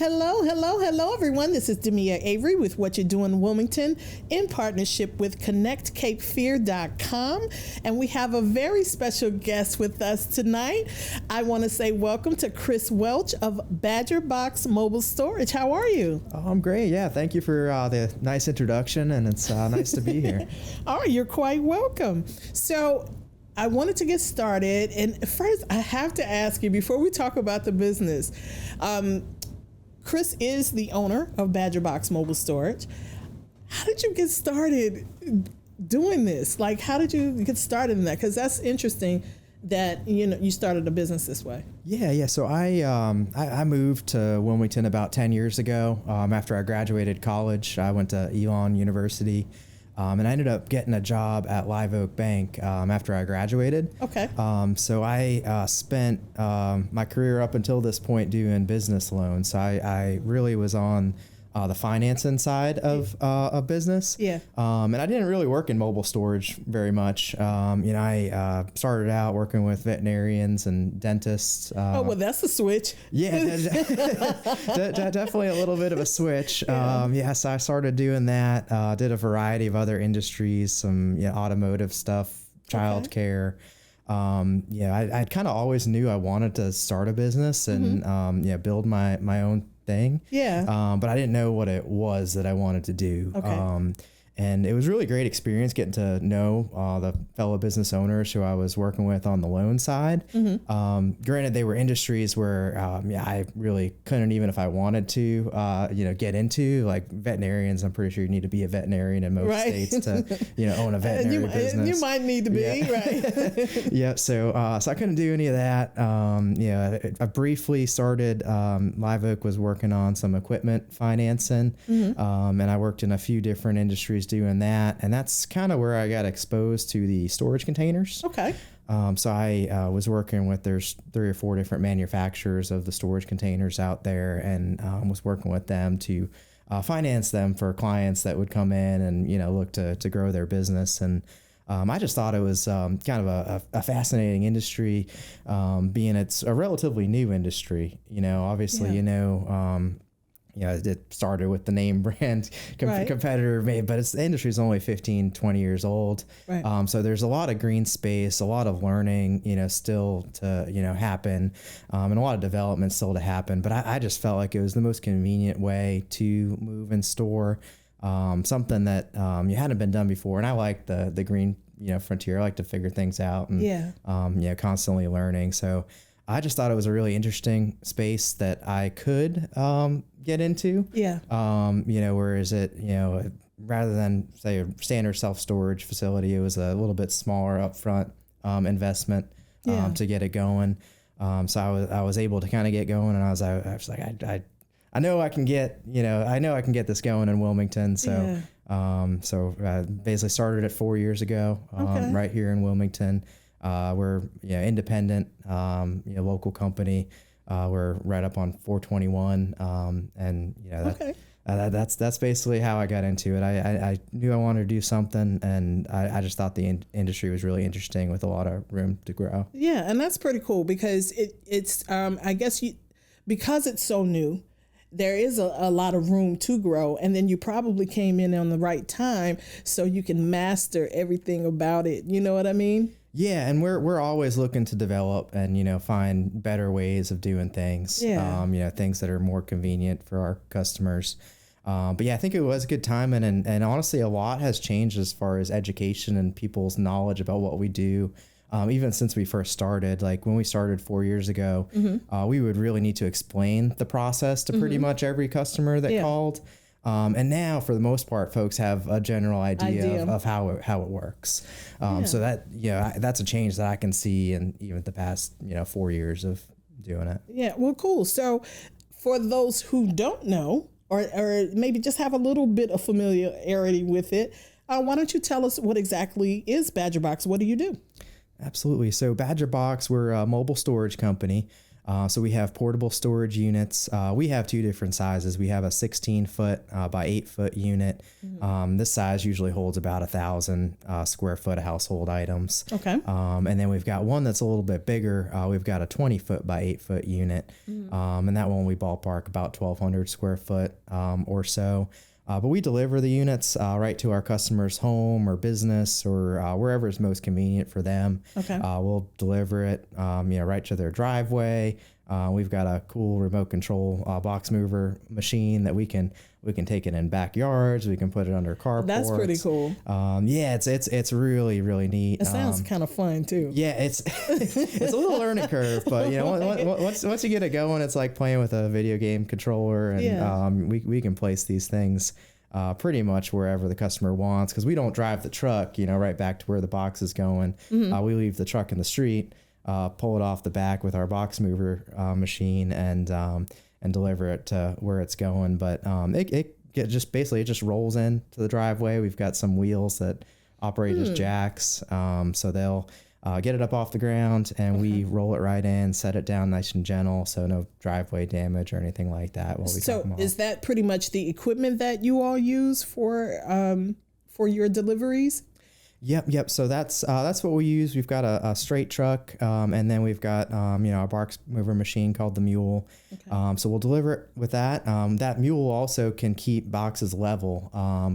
Hello, everyone. This is Demia Avery with What You're Doing Wilmington in partnership with ConnectCapeFear.com. And we have a very special guest with us tonight. I want to say welcome to Chris Welch of Badger Box Mobile Storage. How are you? Oh, I'm great. Yeah, thank you for the nice introduction, and it's nice to be here. All right, you're quite welcome. So I wanted to get started. And first, I have to ask you, before we talk about the business, Chris is the owner of Badger Box Mobile Storage. How did you get started doing this? Like, how did you get started in that? Because that's interesting that, you started a business this way. Yeah. So I moved to Wilmington about 10 years ago. After I graduated college, I went to Elon University. And I ended up getting a job at Live Oak Bank after I graduated. Okay. So I spent my career up until this point doing business loans. So I really was on the financing side of a business. Yeah. And I didn't really work in mobile storage very much. I started out working with veterinarians and dentists. Well, that's a switch. Yeah, definitely a little bit of a switch. Yeah. So I started doing that, did a variety of other industries, some automotive stuff, childcare. I kind of always knew I wanted to start a business and build my own thing. Yeah. But I didn't know what it was that I wanted to do. Okay. And it was really great experience getting to know the fellow business owners who I was working with on the loan side. Granted, they were industries where I really couldn't, even if I wanted to, get into, like veterinarians. I'm pretty sure you need to be a veterinarian in most states to, own a veterinary business. You might need to be, right? Yeah. So I couldn't do any of that. I briefly started. Live Oak was working on some equipment financing, and I worked in a few different industries doing that, and that's kind of where I got exposed to the storage containers. Okay. So I was working with, there's 3 or 4 different manufacturers of the storage containers out there, and was working with them to finance them for clients that would come in and look to grow their business. And I just thought it was kind of a fascinating industry, being it's a relatively new industry. Obviously, it started with the name brand competitor made, but the industry is only 15, 20 years old. Right. So there's a lot of green space, a lot of learning, still to, happen, and a lot of development still to happen. But I just felt like it was the most convenient way to move and store something that you hadn't been done before. And I like the green, frontier. I like to figure things out and, constantly learning. So I just thought it was a really interesting space that I could get into. Yeah. Whereas rather than say a standard self-storage facility, it was a little bit smaller upfront investment to get it going. So I was able to kind of get going, and I was like, I know I can get this going in Wilmington. So basically started it 4 years ago, right here in Wilmington. We're independent, local company. We're right up on 421, that's basically how I got into it. I knew I wanted to do something, and I just thought the industry was really interesting with a lot of room to grow. Yeah, and that's pretty cool because it's I guess because it's so new, there is a lot of room to grow, and then you probably came in on the right time so you can master everything about it. You know what I mean? Yeah, and we're always looking to develop and find better ways of doing things. Yeah. Things that are more convenient for our customers. But yeah, I think it was a good time, and honestly, a lot has changed as far as education and people's knowledge about what we do. Even since we first started, like when we started 4 years ago, we would really need to explain the process to pretty much every customer that called. And now, for the most part, folks have a general idea of how it works. So that that's a change that I can see in even the past 4 years of doing it. Yeah, well, cool. So for those who don't know, or maybe just have a little bit of familiarity with it, why don't you tell us what exactly is Badger Box? What do you do? Absolutely. So Badger Box, we're a mobile storage company. So we have portable storage units. We have two different sizes. We have a 16-foot by 8-foot unit. This size usually holds about 1,000 square foot of household items. Okay. And then we've got one that's a little bit bigger. We've got a 20-foot by 8-foot unit. And that one we ballpark about 1,200 square foot or so. But we deliver the units right to our customer's home or business or wherever is most convenient for them. Okay. We'll deliver it, right to their driveway. We've got a cool remote control box mover machine that we can take it in backyards. We can put it under carports. That's pretty cool. It's really, really neat. It sounds kind of fun too. Yeah, it's it's a little learning curve, but once you get it going, it's like playing with a video game controller, and we can place these things pretty much wherever the customer wants, because we don't drive the truck, right back to where the box is going. We leave the truck in the street, pull it off the back with our box mover machine, and deliver it to where it's going. But it just rolls into the driveway. We've got some wheels that operate as jacks, so they'll get it up off the ground, and we roll it right in, set it down nice and gentle, so no driveway damage or anything like that. So is that pretty much the equipment that you all use for your deliveries? Yep. So that's what we use. We've got a straight truck, and then we've got a box mover machine called the Mule. Okay. So we'll deliver it with that. That Mule also can keep boxes level,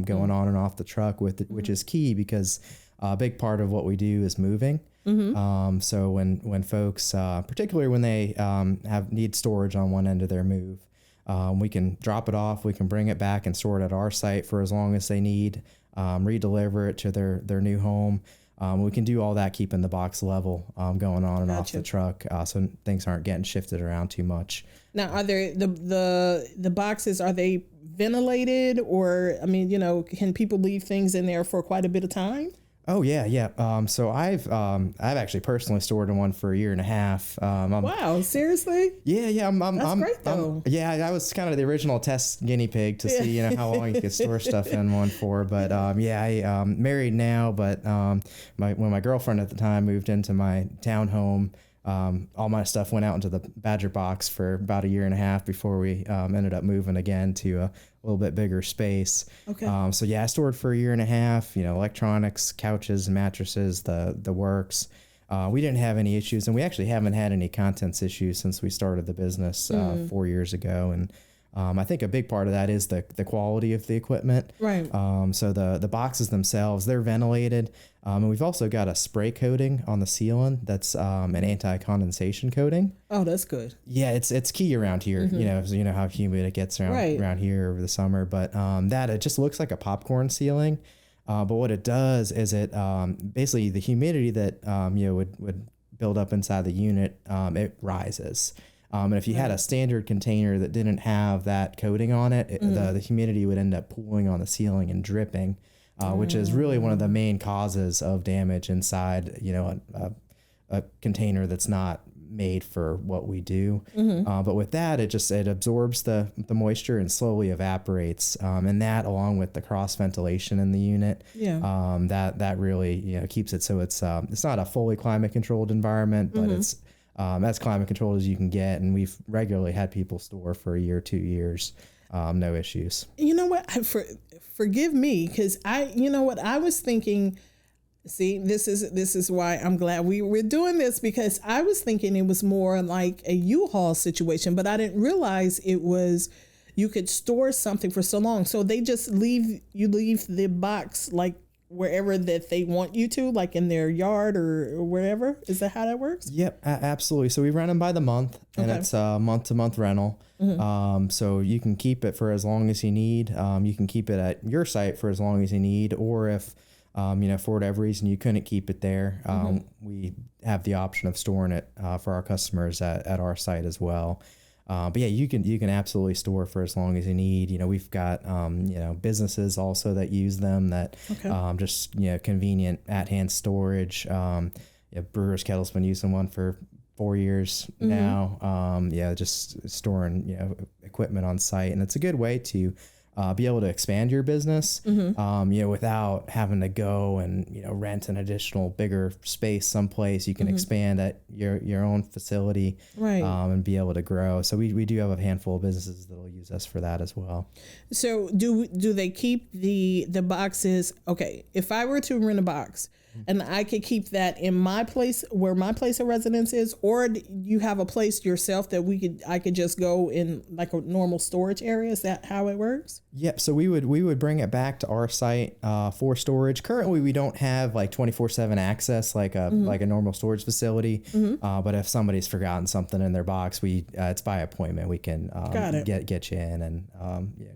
going on and off the truck which is key, because a big part of what we do is moving. So when folks, particularly when they need storage on one end of their move, we can drop it off. We can bring it back and store it at our site for as long as they need. Redeliver it to their new home. We can do all that keeping the box level, going on and off the truck, so things aren't getting shifted around too much. Now, are there the boxes, are they ventilated, or can people leave things in there for quite a bit of time? Oh yeah. So I've actually personally stored in one for 1.5 years. Wow, seriously? Yeah. That's great though. I was kind of the original test guinea pig to see how long you could store stuff in one for. But I'm married now. But when my girlfriend at the time moved into my townhome, all my stuff went out into the Badger box for about 1.5 years before we ended up moving again to a little bit bigger space. Okay. So I stored for 1.5 years, electronics, couches, mattresses, the works. We didn't have any issues, and we actually haven't had any contents issues since we started the business 4 years ago. And I think a big part of that is the quality of the equipment. Right. So the boxes themselves, they're ventilated. And we've also got a spray coating on the ceiling that's an anti-condensation coating. Oh, that's good. Yeah, it's key around here. You know how humid it gets around here over the summer. But it just looks like a popcorn ceiling. But what it does is it basically the humidity that would build up inside the unit, it rises. And if you had a standard container that didn't have that coating on it, the humidity would end up pooling on the ceiling and dripping, which is really one of the main causes of damage inside, a container that's not made for what we do. But with that, it absorbs the moisture and slowly evaporates. And that, along with the cross ventilation in the unit, that really keeps it so it's not a fully climate controlled environment, but it's as climate controlled as you can get. And we've regularly had people store for 1 year, 2 years, no issues. You know what? Forgive me, because I was thinking. See, this is why I'm glad we're doing this, because I was thinking it was more like a U-Haul situation, but I didn't realize it was you could store something for so long. So they just leave the box like wherever that they want you to, like in their yard or wherever. Is that how that works? Yep, absolutely. So we rent them by the month, and it's a month-to-month rental. So you can keep it for as long as you need. You can keep it at your site for as long as you need, or if for whatever reason you couldn't keep it there, we have the option of storing it for our customers at our site as well. But yeah, you can absolutely store for as long as you need. We've got businesses also that use them, that just convenient at-hand storage. Brewer's Kettle's been using one for 4 years now. Just storing equipment on site, and it's a good way to be able to expand your business, without having to go and, rent an additional bigger space someplace. You can expand at your own facility, right, and be able to grow. So we do have a handful of businesses that'll use us for that as well. So do they keep the boxes? Okay, if I were to rent a box, and I could keep that in my place where my place of residence is, or you have a place yourself that I could just go in like a normal storage area? Is that how it works? Yep. So we would bring it back to our site for storage. Currently, we don't have like 24/7 access like a normal storage facility. But if somebody's forgotten something in their box, it's by appointment. We can get you in and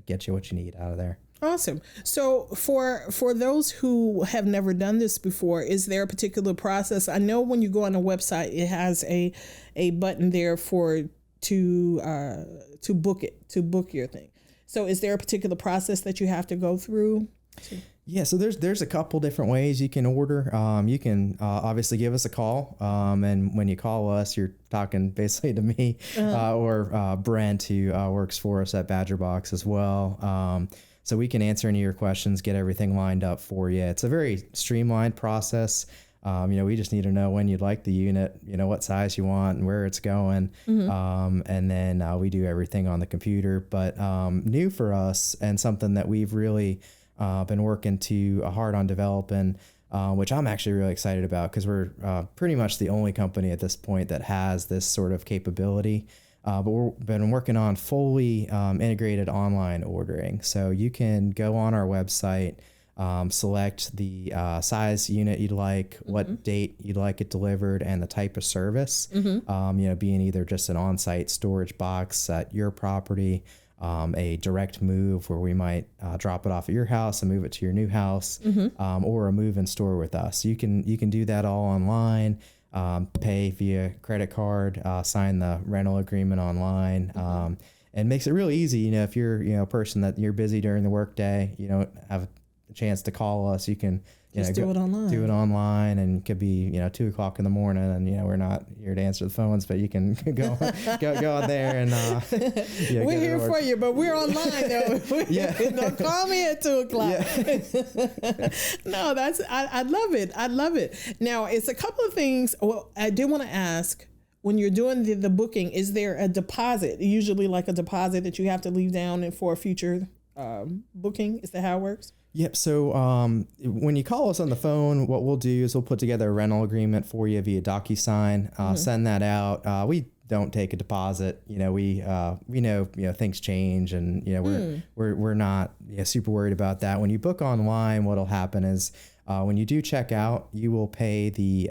get you what you need out of there. Awesome. So for those who have never done this before, is there a particular process? I know when you go on a website, it has a button there to book your thing. So is there a particular process that you have to go through? Yeah, so there's a couple different ways you can order. You can obviously give us a call, and when you call us, you're talking basically to me or Brent, who works for us at Badger Box as well. So we can answer any of your questions, get everything lined up for you. It's a very streamlined process. We just need to know when you'd like the unit, what size you want and where it's going. And then we do everything on the computer. But new for us, and something that we've really been working hard on developing, which I'm actually really excited about, because we're pretty much the only company at this point that has this sort of capability. But we've been working on fully integrated online ordering. So you can go on our website, select the size unit you'd like, what date you'd like it delivered, and the type of service, being either just an on-site storage box at your property, a direct move where we might drop it off at your house and move it to your new house, or a move and store with us. You can do that all online. Pay via credit card, sign the rental agreement online, and makes it really easy. If you're a person that you're busy during the workday, you don't have a chance to call us, you can just do it online. Do it online, and it could be 2:00 in the morning, and we're not here to answer the phones, but you can go out there and we're here for you, but we're online though. Don't call me at 2:00. No, I love it. I love it. Now it's a couple of things. Well, I do want to ask, when you're doing the booking, is there a deposit? Usually like a deposit that you have to leave down for a future booking? Is that how it works? Yep. So when you call us on the phone, what we'll do is we'll put together a rental agreement for you via DocuSign, send that out. We don't take a deposit. We know things change, and we're not super worried about that. When you book online, what'll happen is when you do check out, you will pay the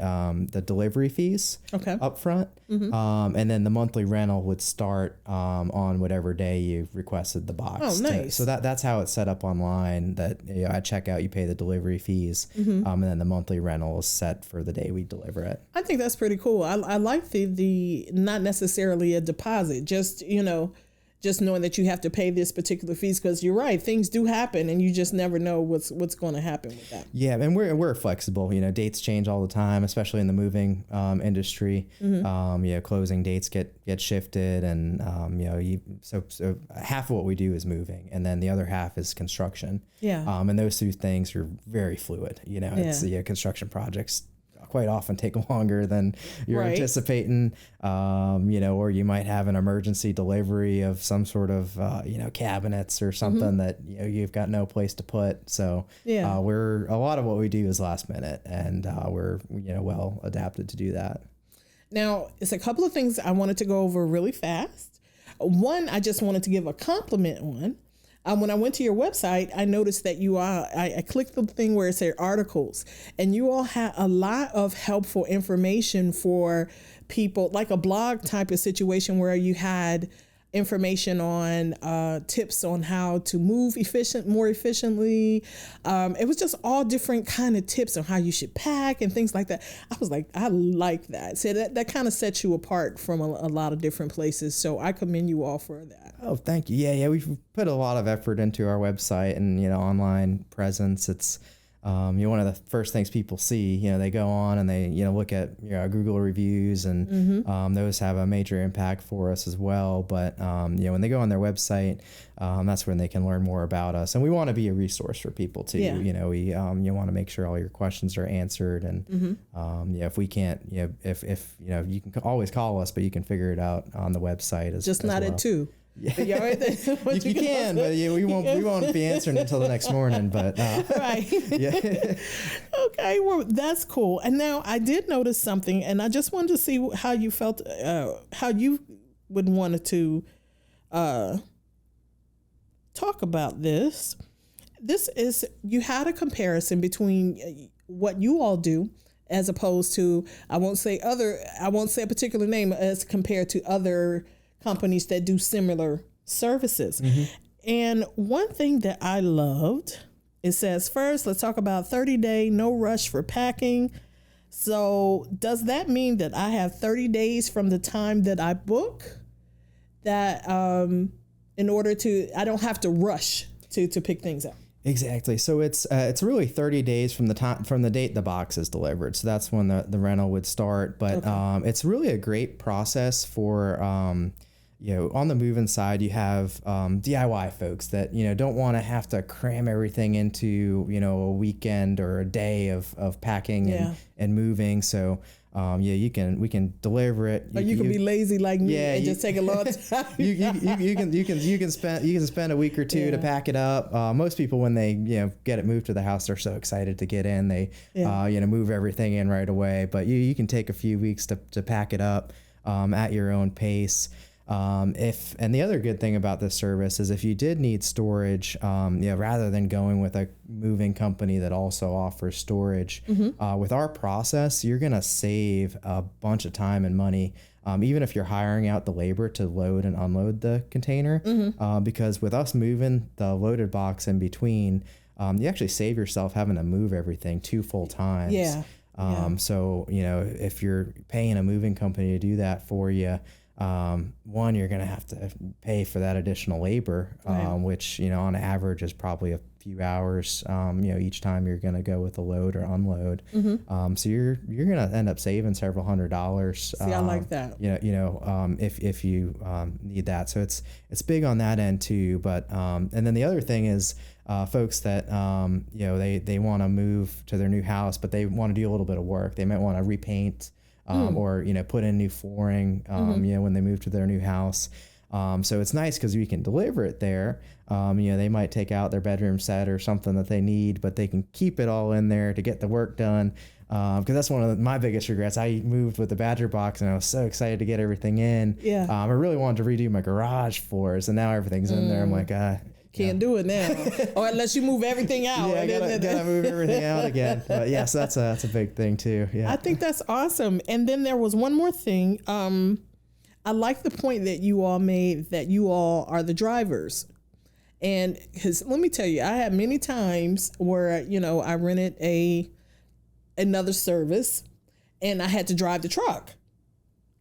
delivery fees up front, and then the monthly rental would start on whatever day you requested the box. Oh, nice. So that's how it's set up online. That at checkout you pay the delivery fees, and then the monthly rental is set for the day we deliver it. I think that's pretty cool. I like the not necessarily a deposit, just knowing that you have to pay this particular fees, because you're right, things do happen and you just never know what's going to happen with that. Yeah, and we're flexible. Dates change all the time, especially in the moving industry. Closing dates get shifted, and so half of what we do is moving, and then the other half is construction. Yeah. And those two things are very fluid. It's construction projects quite often take longer than you're anticipating, or you might have an emergency delivery of some sort of, cabinets or something that you've got no place to put. So a lot of what we do is last minute, and we're well adapted to do that. Now, it's a couple of things I wanted to go over really fast. One, I just wanted to give a compliment on. When I went to your website, I noticed that I clicked the thing where it said articles, and you all had a lot of helpful information for people, like a blog type of situation where you had information on tips on how to move more efficiently. It was just all different kind of tips on how you should pack and things like that. I was like, I like that. So that kind of sets you apart from a lot of different places. So I commend you all for that. Oh, thank you. Yeah. We've put a lot of effort into our website and, online presence. It's, one of the first things people see, they go on and they, look at, Google reviews, and those have a major impact for us as well. But, when they go on their website, that's when they can learn more about us. And we want to be a resource for people too. Yeah. We, you want to make sure all your questions are answered. And, if we can't, if you can always call us, but you can figure it out on the website just not well. at 2. Yeah. You can, but we won't be answering until the next morning. But right, yeah. Okay, well, that's cool. And now I did notice something, and I just wanted to see how you felt, how you would want to talk about this. This is, you had a comparison between what you all do as opposed to, I won't say a particular name, as compared to other companies that do similar services. And one thing that I loved, it says, first, let's talk about 30-day, no rush for packing. So does that mean that I have 30 days from the time that I book, that in order to, I don't have to rush to pick things up? Exactly. So it's really 30 days from the date the box is delivered. So that's when the rental would start. But it's really a great process for on the move-in side, you have DIY folks that don't want to have to cram everything into a weekend or a day of packing and moving. So we can deliver it. You can be lazy like me and just take a long time. you can spend a week or two to pack it up. Most people, when they get it moved to the house, they're so excited to get in. They move everything in right away. But you can take a few weeks to pack it up at your own pace. And the other good thing about this service is if you did need storage, rather than going with a moving company that also offers storage, with our process, you're going to save a bunch of time and money. Even if you're hiring out the labor to load and unload the container, because with us moving the loaded box in between, you actually save yourself having to move everything 2 full times. So, if you're paying a moving company to do that for you, one, you're going to have to pay for that additional labor, which, on average is probably a few hours, each time you're going to go with a load or unload. So you're going to end up saving several $100s. See, I like that. If you need that. So it's big on that end too. But, and then the other thing is, folks that, they want to move to their new house, but they want to do a little bit of work. They might want to repaint, or, put in new flooring, when they move to their new house. So it's nice because we can deliver it there. They might take out their bedroom set or something that they need, but they can keep it all in there to get the work done. Because that's one of my biggest regrets. I moved with the Badger box and I was so excited to get everything in. I really wanted to redo my garage floors, and now everything's in there. I'm like, can't do it now, or unless you move everything out. I gotta move everything out again. But so that's a big thing too. I think that's awesome. And then there was one more thing. I like the point that you all made, that you all are the drivers. And because let me tell you, I had many times where I rented another service, and I had to drive the truck.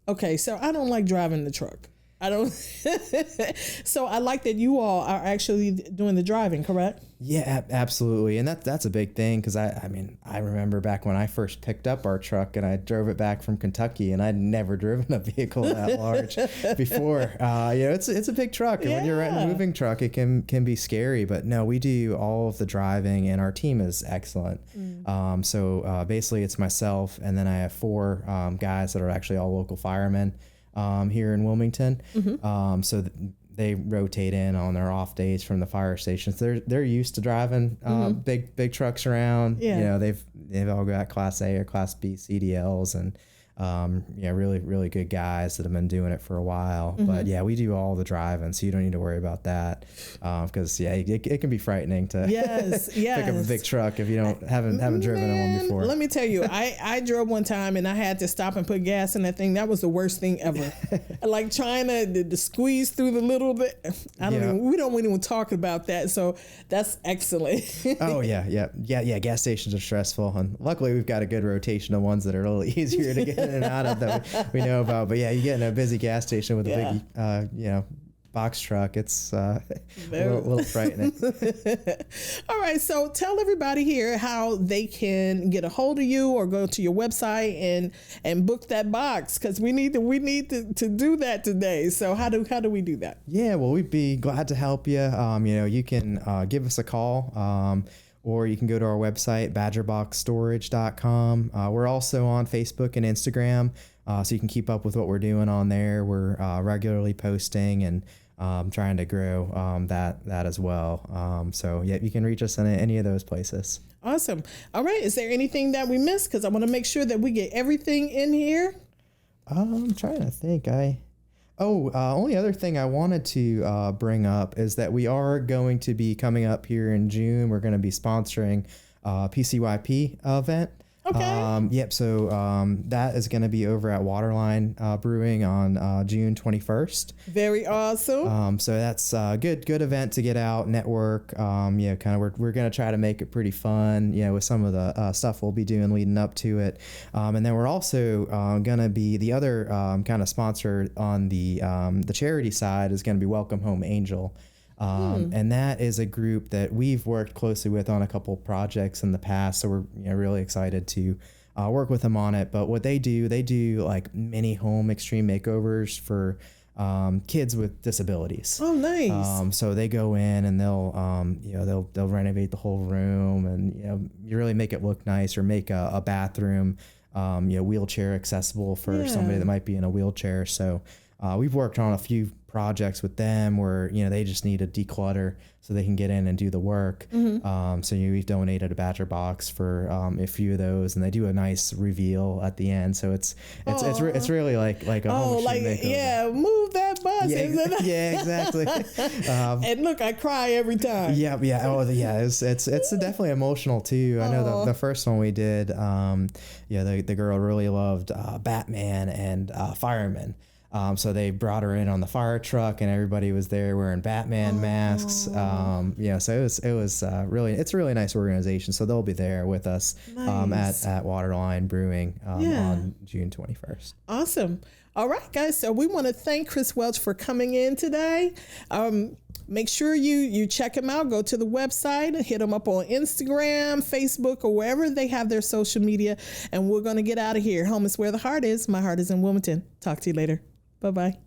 Okay, so I don't like driving the truck. I don't. So I like that you all are actually doing the driving, correct? Yeah, absolutely. And that's a big thing, because I remember back when I first picked up our truck and I drove it back from Kentucky, and I'd never driven a vehicle that large before. It's a big truck, and when you're renting a moving truck, it can be scary. But no, we do all of the driving, and our team is excellent. So basically, it's myself, and then I have 4 guys that are actually all local firemen here in Wilmington. So they rotate in on their off days from the fire stations. They're used to driving big trucks around. They've all got Class A or Class B CDLs, and really good guys that have been doing it for a while. But we do all the driving, so you don't need to worry about that, because it can be frightening to pick up a big truck if you haven't driven in one before. Let me tell you, I drove one time and I had to stop and put gas in that thing. That was the worst thing ever. Like trying to squeeze through the little bit. We don't even talk about that. So that's excellent. Oh yeah. Gas stations are stressful, and luckily we've got a good rotation of ones that are a little easier to get in and out of that we know about. But you get in a busy gas station with a big box truck. It's a little frightening. All right. So tell everybody here how they can get a hold of you or go to your website and book that box, because we need to do that today. So how do we do that? Yeah, well, we'd be glad to help you. You can give us a call. Or you can go to our website, badgerboxstorage.com. We're also on Facebook and Instagram, so you can keep up with what we're doing on there. We're regularly posting and trying to grow that as well. So yeah, you can reach us in any of those places. Awesome. All right. Is there anything that we missed? Because I want to make sure that we get everything in here. I'm trying to think. Only other thing I wanted to bring up is that we are going to be coming up here in June. We're going to be sponsoring a PCYP event. Okay. So that is going to be over at Waterline Brewing on June 21st. Very awesome. So that's a good event to get out, network. We're going to try to make it pretty fun, with some of the stuff we'll be doing leading up to it. And then we're also going to be the other kind of sponsor on the charity side is going to be Welcome Home Angel. And that is a group that we've worked closely with on a couple projects in the past. So we're really excited to work with them on it. But what they do like mini home extreme makeovers for kids with disabilities. Oh, nice. So they go in and they'll renovate the whole room and, you really make it look nice, or make a bathroom, wheelchair accessible for somebody that might be in a wheelchair. So we've worked on a few projects with them where they just need to declutter so they can get in and do the work. So we've donated a Badger box for a few of those, and they do a nice reveal at the end. So it's really like a home makeover. Move that bus. Yeah, exactly. And look, I cry every time. Yeah. Oh, yeah. It's definitely emotional too. I know the first one we did. The girl really loved Batman and firemen. So they brought her in on the fire truck, and everybody was there wearing Batman masks. So it was it's a really nice organization. So they'll be there with us at Waterline Brewing on June 21st. Awesome. All right, guys. So we want to thank Chris Welch for coming in today. Make sure you check him out. Go to the website, hit him up on Instagram, Facebook, or wherever they have their social media. And we're going to get out of here. Home is where the heart is. My heart is in Wilmington. Talk to you later. Bye-bye.